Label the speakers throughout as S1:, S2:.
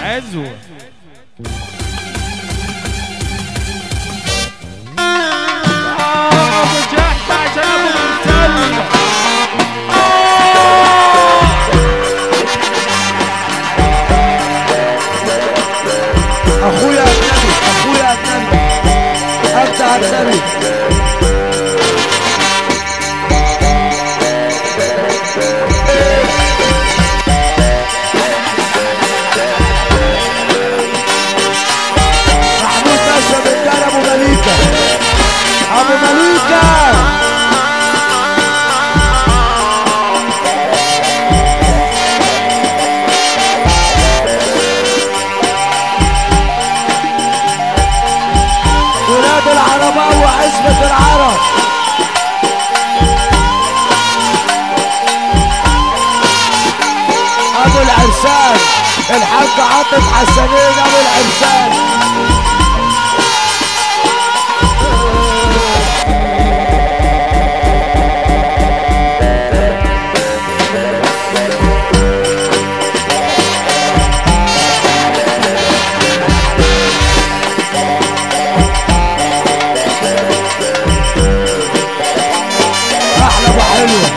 S1: عزوة ابو جحفة عشان ابو مرسل
S2: اخويا اجنبي اخويا اجنبي ابدع اجنبي محمود باشا بالدار ابو مليكة ابو مليكة ولاد العرباء وعزبة العرب ابو العرسان الحاج عاطف حسنين ابو العرسان احلى ابو حلوه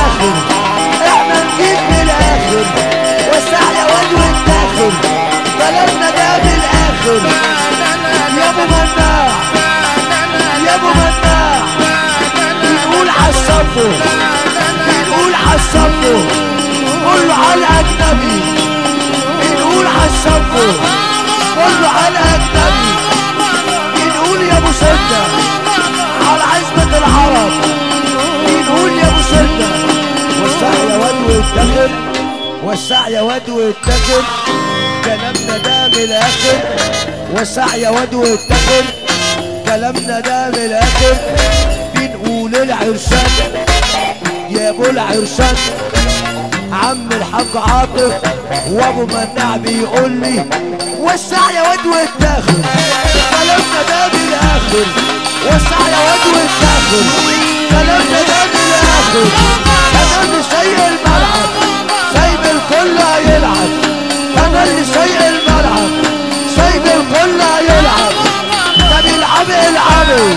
S2: احنا نجيب من الاخر وسع يا واد والداخل بلدنا ده بالاخر يا ابو مناع يا ابو مناع بنقول عالصفو بنقول عالصفو كله على الاجنبي بنقول عالصفو كله على الاجنبي بنقول يا ابو سده على عزبة العرب بنقول يا ابو سده وسع يا واد واتاخر وسع يا واد واتاخر كلامنا ده من الاخر وسع يا واد واتاخر كلامنا ده من الاخر بنقول العرسان يا ابو العرسان عم الحاج عاطف وابو مناع بيقول لي وسع يا واد واتاخر كلامنا ده من الاخر وسع يا واد واتاخر كلامنا ده من الاخر انا اللي سايق الملعب سايب الكل هيلعب انا اللي سايق الملعب سايب الكل هيلعب طب العبي العبي